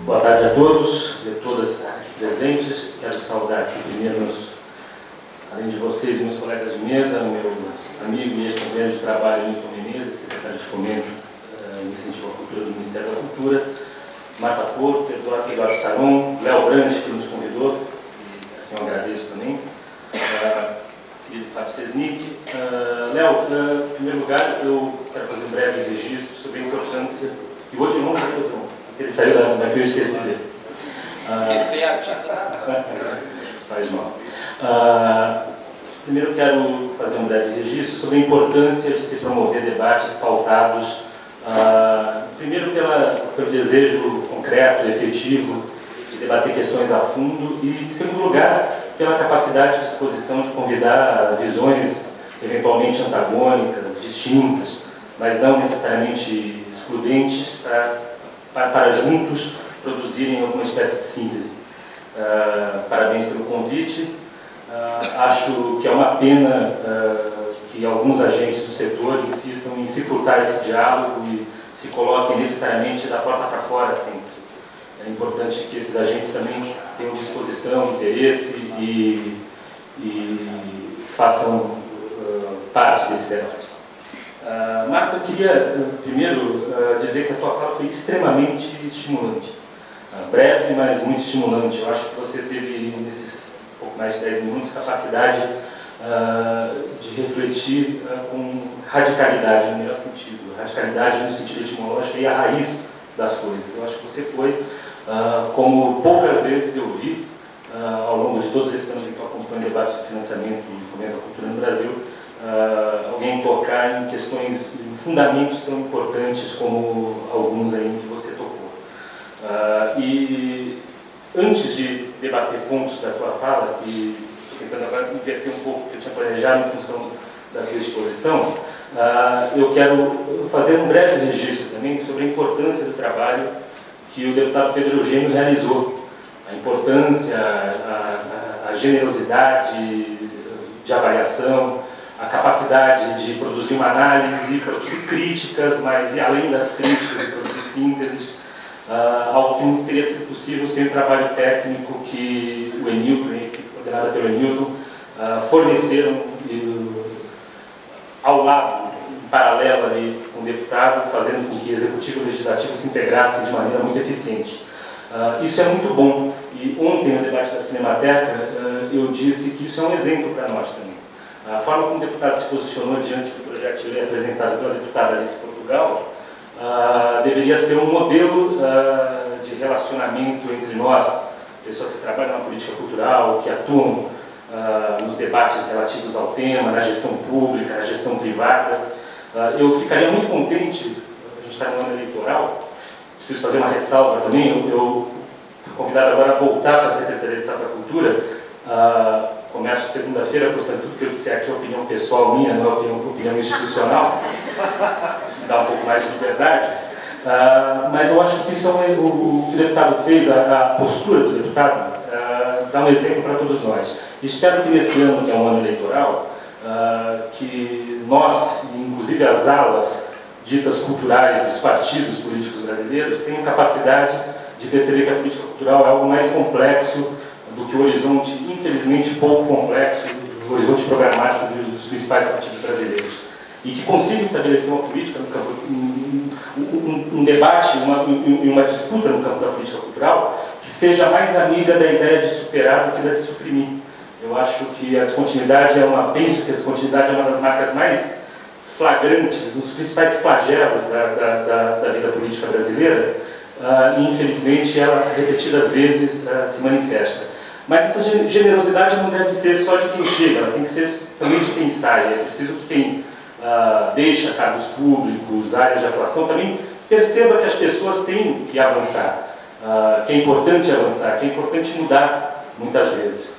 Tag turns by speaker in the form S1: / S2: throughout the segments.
S1: Boa tarde a todos e a todas aqui presentes. Quero saudar aqui primeiro, além de vocês, meus colegas de mesa, meu amigo e ex-companheiro de trabalho, Nilton Menezes, secretário de Fomento e Incentivo à Cultura do Ministério da Cultura, Marta Porto, Eduardo Saron, Léo Brandt, que nos convidou, e a quem eu agradeço também, querido Fábio Sesnick. Léo, em primeiro lugar, eu quero fazer um breve registro sobre a importância, e vou de novo, ele saiu da que eu esqueci dele.
S2: Esquecer artista.
S1: Faz mal. Primeiro quero fazer um breve registro sobre a importância de se promover debates pautados, primeiro pelo desejo concreto e efetivo de debater questões a fundo e, em segundo lugar, pela capacidade de disposição de convidar visões eventualmente antagônicas, distintas, mas não necessariamente excludentes, para juntos produzirem alguma espécie de síntese. Parabéns pelo convite. Acho que é uma pena que alguns agentes do setor insistam em se furtar esse diálogo e se coloquem necessariamente da porta para fora sempre. É importante que esses agentes também tenham disposição, interesse e façam parte desse debate. Marta, eu queria primeiro dizer que a tua fala foi extremamente estimulante. Breve, mas muito estimulante. Eu acho que você teve, nesses pouco mais de 10 minutos, capacidade de refletir com radicalidade, no melhor sentido. Radicalidade no sentido etimológico e a raiz das coisas. Eu acho que você foi, como poucas vezes eu vi, ao longo de todos esses anos em que eu acompanho debates de financiamento e fomento à cultura no Brasil, alguém tocar em questões, em fundamentos tão importantes como alguns aí em que você tocou. E antes de debater pontos da tua fala, e estou tentando agora inverter um pouco o que eu tinha planejado em função da tua exposição, eu quero fazer um breve registro também sobre a importância do trabalho que o deputado Pedro Eugênio realizou. A importância, a generosidade de avaliação, a capacidade de produzir uma análise, produzir críticas, mas ir além das críticas, produzir sínteses, algo que não teria sido possível sem o trabalho técnico que o Enilton, a equipe coordenada pelo Enilton, forneceram ao lado, em paralelo ali com o deputado, fazendo com que executivo e legislativo se integrassem de maneira muito eficiente. Isso é muito bom. E ontem, no debate da Cinemateca, eu disse que isso é um exemplo para nós também. A forma como o deputado se posicionou diante do projeto de lei apresentado pela deputada Alice Portugal deveria ser um modelo de relacionamento entre nós, pessoas que trabalham na política cultural, que atuam nos debates relativos ao tema, na gestão pública, na gestão privada. Eu ficaria muito contente, a gente está no ano eleitoral, preciso fazer uma ressalva também, eu fui convidado agora a voltar para a Secretaria de Estado da Cultura. Começo segunda-feira, portanto, tudo que eu disser aqui é opinião pessoal minha, não é opinião institucional. Isso me dá um pouco mais de liberdade. Mas eu acho que isso o que o deputado fez, a postura do deputado, dá um exemplo para todos nós. Espero que nesse ano, que é um ano eleitoral, que nós, inclusive as alas ditas culturais dos partidos políticos brasileiros, tenham capacidade de perceber que a política cultural é algo mais complexo do que o horizonte, infelizmente, pouco complexo do horizonte programático dos principais partidos brasileiros. E que consiga estabelecer uma política no campo, um debate, uma disputa no campo da política cultural que seja mais amiga da ideia de superar do que da de suprimir. Eu acho que a descontinuidade penso que a descontinuidade é uma das marcas mais flagrantes, um dos principais flagelos da vida política brasileira, e infelizmente ela repetidas vezes se manifesta. Mas essa generosidade não deve ser só de quem chega, ela tem que ser também de quem sai. É preciso que quem deixa cargos públicos, áreas de atuação, também perceba que as pessoas têm que avançar, que é importante avançar, que é importante mudar muitas vezes.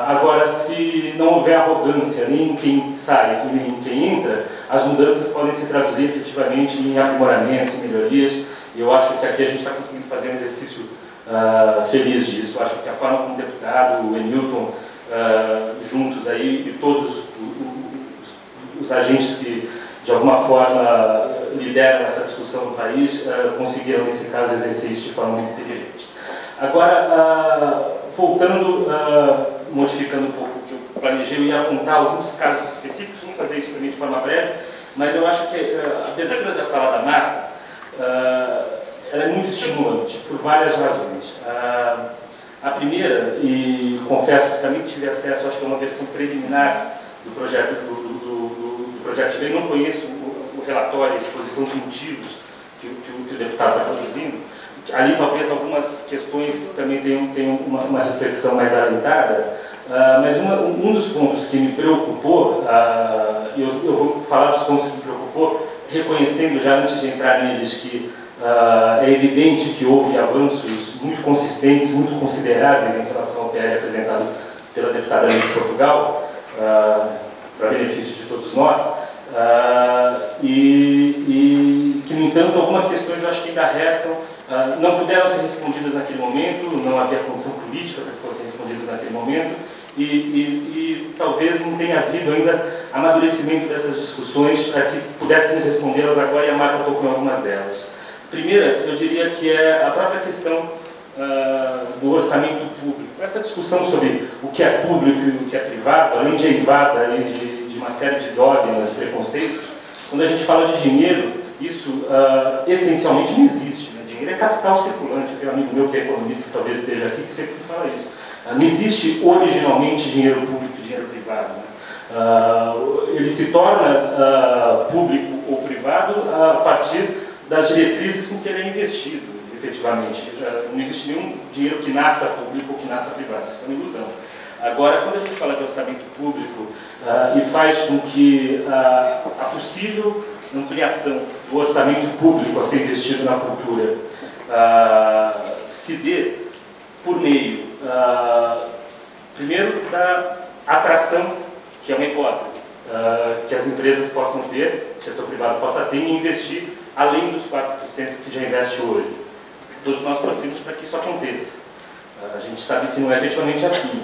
S1: Agora, se não houver arrogância nem em quem sai e nem em quem entra, as mudanças podem se traduzir efetivamente em aprimoramentos, em melhorias, e eu acho que aqui a gente está conseguindo fazer um exercício feliz disso. Eu acho que a forma como o deputado, o Enilton, juntos aí, e todos os agentes que, de alguma forma, lideram essa discussão no país conseguiram, nesse caso, exercer isso de forma muito inteligente. Agora, voltando, modificando um pouco o que eu planejei, eu ia apontar alguns casos específicos, vou fazer isso também de forma breve, mas eu acho que a abertura da fala da Marta ela é muito estimulante, por várias razões. A primeira, e confesso que também tive acesso, acho que é uma versão preliminar do projeto de lei, não conheço o relatório, a exposição de motivos que o deputado está produzindo. Ali talvez algumas questões também tenham uma reflexão mais alentada, mas um dos pontos que me preocupou, eu vou falar dos pontos que me preocupou, reconhecendo já antes de entrar neles que é evidente que houve avanços muito consistentes, muito consideráveis em relação ao PL apresentado pela deputada Alice Portugal, para benefício de todos nós, e que, no entanto, algumas questões eu acho que ainda restam, não puderam ser respondidas naquele momento, não havia condição política para que fossem respondidas naquele momento, e talvez não tenha havido ainda amadurecimento dessas discussões para que pudéssemos respondê-las agora, e a Marta tocou em algumas delas. Primeira, eu diria que é a própria questão do orçamento público. Essa discussão sobre o que é público e o que é privado, além de eivada de uma série de dogmas e preconceitos, quando a gente fala de dinheiro, isso essencialmente não existe. Né? Dinheiro é capital circulante. Eu tenho um amigo meu que é economista, que talvez esteja aqui, que sempre fala isso. Não existe originalmente dinheiro público e dinheiro privado. Né? Ele se torna público ou privado a partir das diretrizes com que ele é investido, efetivamente. Não existe nenhum dinheiro que nasça público ou que nasça privado, isso é uma ilusão. Agora, quando a gente fala de orçamento público e faz com que a possível ampliação do orçamento público a ser investido na cultura se dê por meio, primeiro, da atração, que é uma hipótese, que as empresas possam ter, o setor privado possa ter e investir além dos 4% que já investe hoje. Todos nós torcemos para que isso aconteça. A gente sabe que não é efetivamente assim.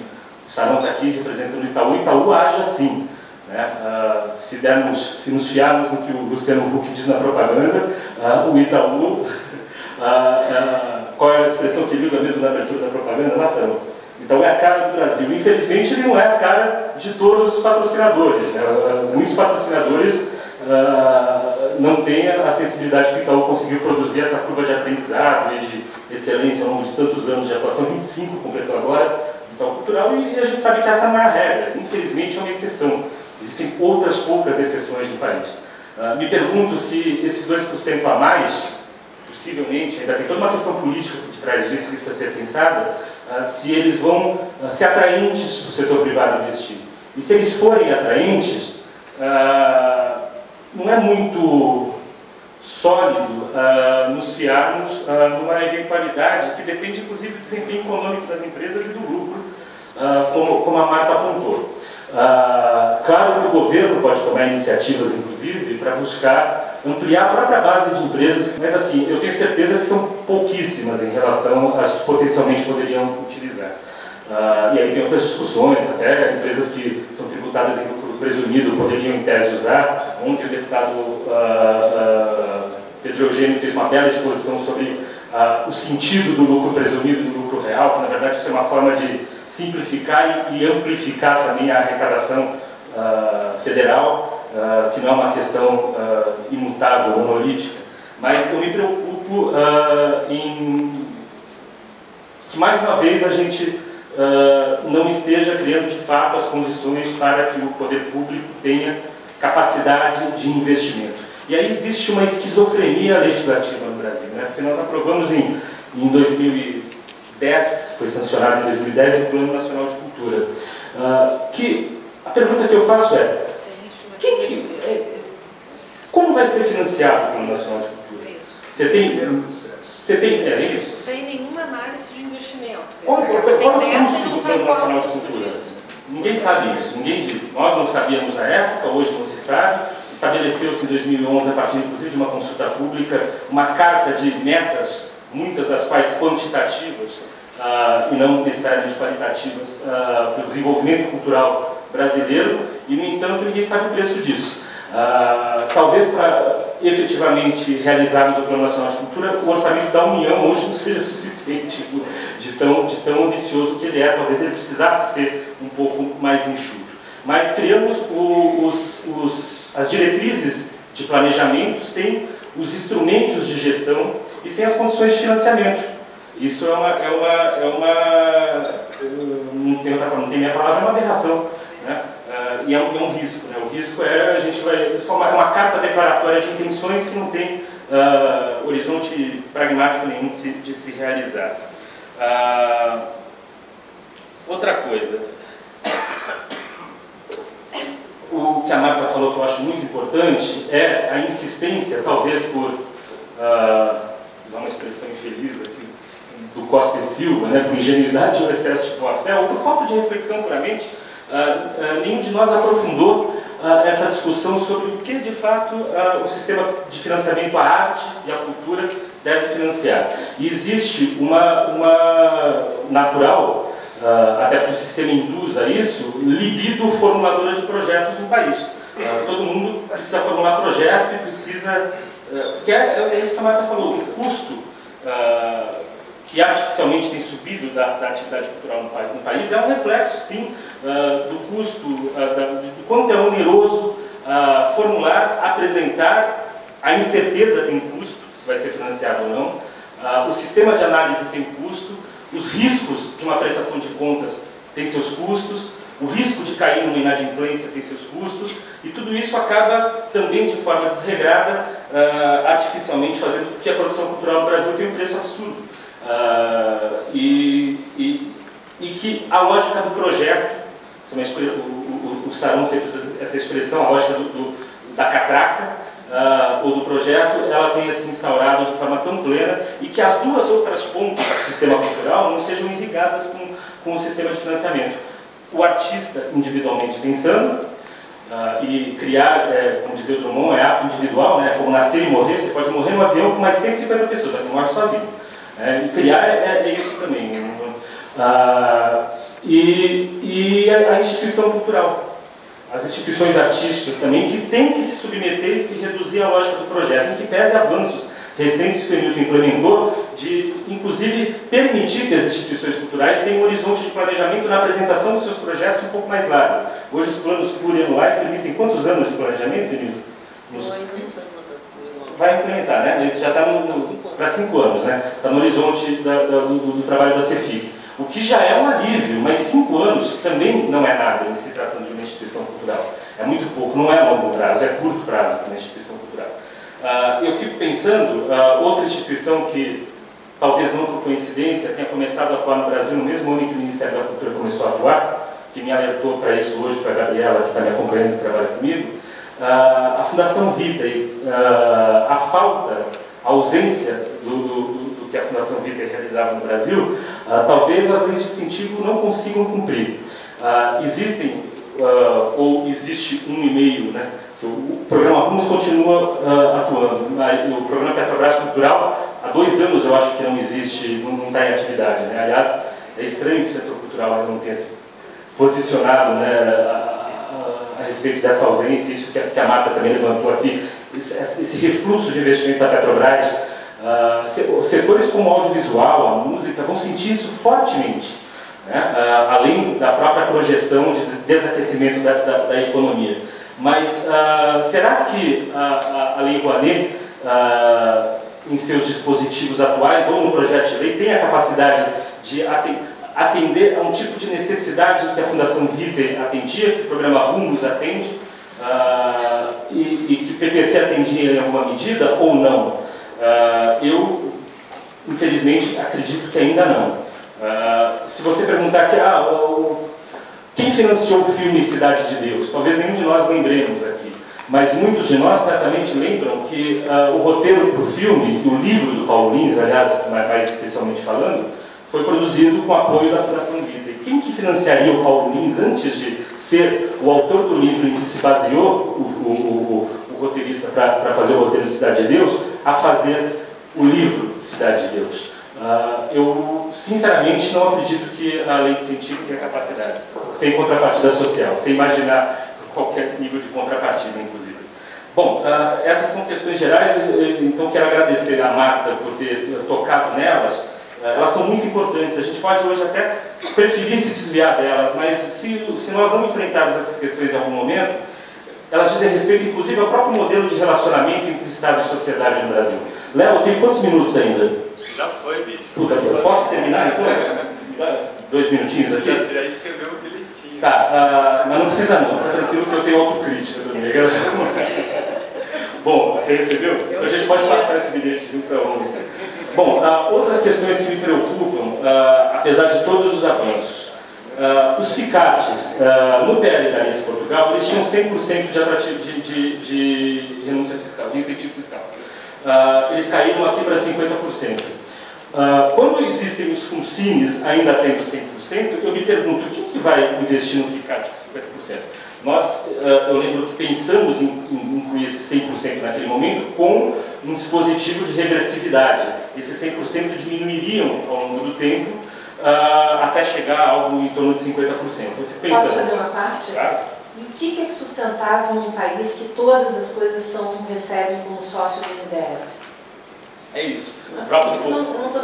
S1: O Sarão está aqui representando o Itaú age assim. Né? Se nos fiarmos no que o Luciano Huck diz na propaganda, o Itaú, qual é a expressão que ele usa mesmo na abertura da propaganda? Nação. Então é a cara do Brasil. Infelizmente ele não é a cara de todos os patrocinadores. Né? Muitos patrocinadores não têm a sensibilidade que o Itaú conseguiu produzir, essa curva de aprendizado e de excelência ao longo de tantos anos de atuação, 25 completou agora, do Itaú Cultural, e a gente sabe que essa não é a regra. Infelizmente é uma exceção. Existem outras poucas exceções no país. Me pergunto se esses 2% a mais, possivelmente, ainda tem toda uma questão política por detrás disso que precisa ser pensada, se eles vão ser atraentes para o setor privado investir. E se eles forem atraentes, não é muito sólido nos fiarmos numa eventualidade que depende, inclusive, do desempenho econômico das empresas e do lucro, como a Marta apontou. Claro que o governo pode tomar iniciativas, inclusive, para buscar ampliar a própria base de empresas, mas assim, eu tenho certeza que são pouquíssimas em relação às que potencialmente poderiam utilizar. E aí tem outras discussões, até empresas que são tributadas em lucro presumido poderiam, em tese, usar. Ontem o deputado Pedro Eugênio fez uma bela exposição sobre o sentido do lucro presumido e do lucro real, que na verdade isso é uma forma de simplificar e amplificar também a arrecadação federal, que não é uma questão imutável, monolítica. Mas eu me preocupo em que, mais uma vez, a gente não esteja criando de fato as condições para que o poder público tenha capacidade de investimento. E aí existe uma esquizofrenia legislativa no Brasil, né? Porque nós aprovamos em 2010, foi sancionado em 2010 o Plano Nacional de Cultura. Que a pergunta que eu faço é: como vai ser financiado o Plano Nacional de Cultura? Você tem isso?
S3: Sem nenhuma análise de investimento.
S1: Qual é o custo do Plano Nacional de Cultura? Ninguém sabe isso, ninguém diz. Nós não sabíamos na época, hoje não se sabe. Estabeleceu-se em 2011, a partir inclusive de uma consulta pública, uma carta de metas, muitas das quais quantitativas e não necessariamente qualitativas, para o desenvolvimento cultural brasileiro, e, no entanto, ninguém sabe o preço disso. Talvez para efetivamente realizarmos o Plano Nacional de Cultura, o orçamento da União hoje não seja suficiente de tão ambicioso que ele é. Talvez ele precisasse ser um pouco mais enxuto. Mas criamos as diretrizes de planejamento sem os instrumentos de gestão e sem as condições de financiamento. Isso não tem minha palavra, é uma aberração, né? E é um risco, né? O risco é só uma carta declaratória de intenções que não tem horizonte pragmático nenhum de se realizar. Outra coisa, o que a Marta falou que eu acho muito importante é a insistência, talvez por usar uma expressão infeliz aqui, do Costa e Silva, né, por ingenuidade ou excesso de boa-fé, ou por falta de reflexão puramente, nenhum de nós aprofundou essa discussão sobre o que, de fato, o sistema de financiamento à arte e à cultura deve financiar. E existe uma natural, até porque o sistema induz a isso, libido formuladora de projetos no país. Todo mundo precisa formular projeto e precisa... que é isso que a Marta falou, o custo que artificialmente tem subido da atividade cultural no país é um reflexo, sim, do custo, do quanto é oneroso formular, apresentar, a incerteza tem custo, se vai ser financiado ou não, o sistema de análise tem custo, os riscos de uma prestação de contas têm seus custos, o risco de cair numa inadimplência tem seus custos, e tudo isso acaba também de forma desregrada, artificialmente, fazendo com que a produção cultural no Brasil tenha um preço absurdo. E que a lógica do projeto, o Saron sempre usa essa expressão, a lógica da catraca ou do projeto, ela tenha se instaurado de forma tão plena e que as duas outras pontas do sistema cultural não sejam irrigadas com o sistema de financiamento. O artista individualmente pensando, e criar, como dizia o Drummond, é ato individual, né? Como nascer e morrer, você pode morrer no avião com mais 150 pessoas, mas você morre sozinho. E criar é isso também. E a instituição cultural, as instituições artísticas também, que têm que se submeter e se reduzir à lógica do projeto, em que pese avanços recentes que o Newton implementou, de inclusive permitir que as instituições culturais tenham um horizonte de planejamento na apresentação dos seus projetos um pouco mais largo. Hoje os planos plurianuais permitem quantos anos de planejamento, Newton? Vai implementar, né? Mas já está para 5 anos, né? Está no horizonte do trabalho da CEFIC. O que já é um alívio, mas 5 anos também não é nada em se tratando de uma instituição cultural. É muito pouco, não é a longo prazo, é curto prazo para uma instituição cultural. Eu fico pensando, outra instituição que, talvez não por coincidência, tenha começado a atuar no Brasil no mesmo ano em que o Ministério da Cultura começou a atuar, que me alertou para isso hoje, foi a Gabriela, que está me acompanhando e trabalha comigo, a Fundação Vitae, a falta, a ausência do que a Fundação Vitae realizava no Brasil, talvez as leis de incentivo não consigam cumprir. Existe um e-mail, né? O programa Rumos continua atuando. O programa Petrobras Cultural, há 2 anos eu acho que não existe, não está em atividade, né? Aliás, é estranho que o setor cultural ainda não tenha se posicionado, né, a respeito dessa ausência, isso que a Marta também levantou aqui, esse refluxo de investimento da Petrobras. Setores como o audiovisual, a música, vão sentir isso fortemente, né? Além da própria projeção de desaquecimento da economia. Mas será que a Lei Rouanet, em seus dispositivos atuais ou no projeto de lei, tem a capacidade de atender a um tipo de necessidade que a Fundação Vitae atendia, que o programa Rumos atende, e que o PPC atendia em alguma medida, ou não? Eu, infelizmente, acredito que ainda não. Se você perguntar aqui, quem financiou o filme Cidade de Deus? Talvez nenhum de nós lembremos aqui, mas muitos de nós certamente lembram que o roteiro para o filme, o livro do Paulo Lins, aliás, mais especialmente falando, foi produzido com apoio da Fundação Vitae. Quem que financiaria o Paulo Lins antes de ser o autor do livro em que se baseou o roteirista para fazer o roteiro de Cidade de Deus, a fazer o livro Cidade de Deus? Eu, sinceramente, não acredito que a lei de incentivo tenha capacidade, sem contrapartida social, sem imaginar qualquer nível de contrapartida, inclusive. Bom, essas são questões gerais, então quero agradecer a Marta por ter tocado nelas. Elas são muito importantes, a gente pode hoje até preferir se desviar delas, mas se nós não enfrentarmos essas questões em algum momento, elas dizem respeito inclusive ao próprio modelo de relacionamento entre Estado e sociedade no Brasil. Léo, tem quantos minutos ainda?
S2: Já foi, bicho.
S1: Puta, posso terminar então? 2 minutinhos aqui?
S2: Já escreveu o bilhetinho.
S1: Tá, mas não precisa não, fica tranquilo que eu tenho autocrítica também. Bom, você recebeu? Então a gente pode passar esse bilhete de um para um. Bom, outras questões que me preocupam, apesar de todos os avanços. Os FICATs, no PL da Alice Portugal, eles tinham 100% de renúncia fiscal, de incentivo fiscal. Eles caíram aqui para 50%. Quando existem os FUNCINES ainda tendo 100%, eu me pergunto, quem que vai investir no FICAT com 50%? Eu lembro que pensamos em incluir esse 100% naquele momento com um dispositivo de regressividade. Esses 100% diminuiriam ao longo do tempo até chegar a algo em torno de 50%. Eu fico pensando,
S4: posso fazer uma parte?
S1: Tá?
S4: E o que é sustentável num país que todas as coisas recebem como sócio do BNDES?
S1: É isso. O próprio,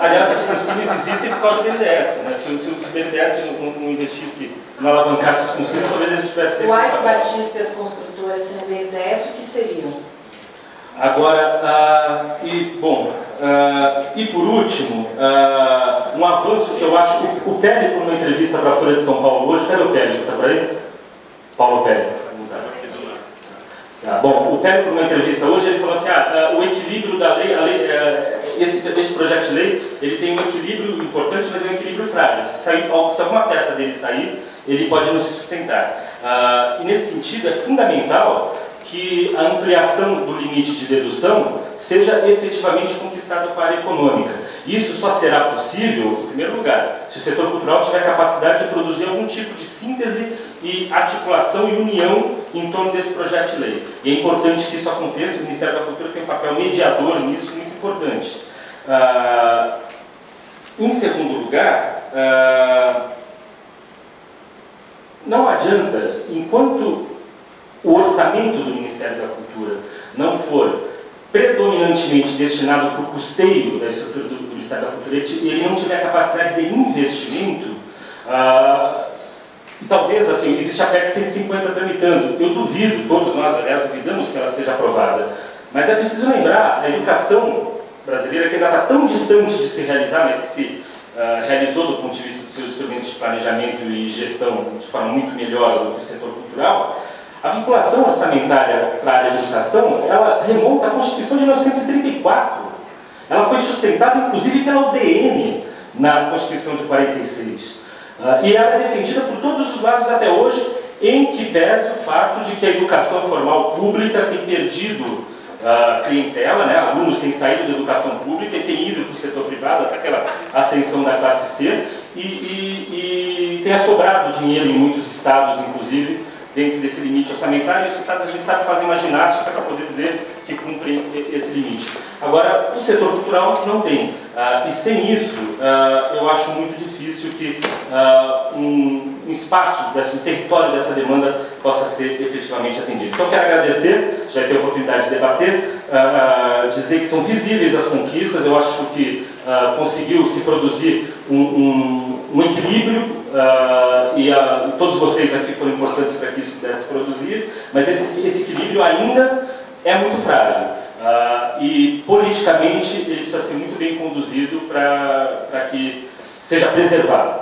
S1: aliás, as FUNCINES existem por causa do BNDES. Né? Se o BNDES não investisse, não alavancasse os FUNCINES, talvez a gente tivesse...
S4: O Aito Batista e as construtoras sem o BNDES, o que seriam?
S1: Agora, e por último, um avanço que eu acho que o Pérez, por uma entrevista para a Folha de São Paulo hoje, cadê o Pérez? Está por aí? Paulo Pérez. Bom, o Pérez, por uma entrevista hoje, ele falou assim, o equilíbrio da lei, esse projeto de lei, ele tem um equilíbrio importante, mas é um equilíbrio frágil. Se alguma peça dele sair, ele pode não se sustentar. E nesse sentido, é fundamental que a ampliação do limite de dedução seja efetivamente conquistada com a área econômica. Isso só será possível, em primeiro lugar, se o setor cultural tiver capacidade de produzir algum tipo de síntese e articulação e união em torno desse projeto de lei. E é importante que isso aconteça, o Ministério da Cultura tem um papel mediador nisso muito importante. Em segundo lugar, não adianta, enquanto o orçamento do Ministério da Cultura não for predominantemente destinado para o custeio da estrutura do Ministério da Cultura, ele não tiver capacidade de investimento, talvez, assim, existe a PEC 150 tramitando. Eu duvido, todos nós, aliás, duvidamos que ela seja aprovada. Mas é preciso lembrar, a educação brasileira, que ainda está tão distante de se realizar, mas que se realizou do ponto de vista dos seus instrumentos de planejamento e gestão de forma muito melhor do que o setor cultural, a vinculação orçamentária para a área de educação, ela remonta à Constituição de 1934. Ela foi sustentada, inclusive, pela UDN na Constituição de 46. E ela é defendida por todos os lados até hoje, em que pese o fato de que a educação formal pública tem perdido clientela, né? Alunos têm saído da educação pública e têm ido para o setor privado, até aquela ascensão da classe C, e tem sobrado dinheiro em muitos estados, inclusive, dentro desse limite orçamentário, e os estados, a gente sabe, fazem uma ginástica para poder dizer que cumprem esse limite. Agora, o setor cultural não tem. E sem isso, eu acho muito difícil que um espaço, um território dessa demanda possa ser efetivamente atendido. Então, quero agradecer, já ter a oportunidade de debater, dizer que são visíveis as conquistas. Eu acho que conseguiu-se produzir um equilíbrio, e todos vocês aqui foram importantes para que isso pudesse produzir, mas esse equilíbrio ainda é muito frágil. E politicamente ele precisa ser muito bem conduzido para que seja preservado.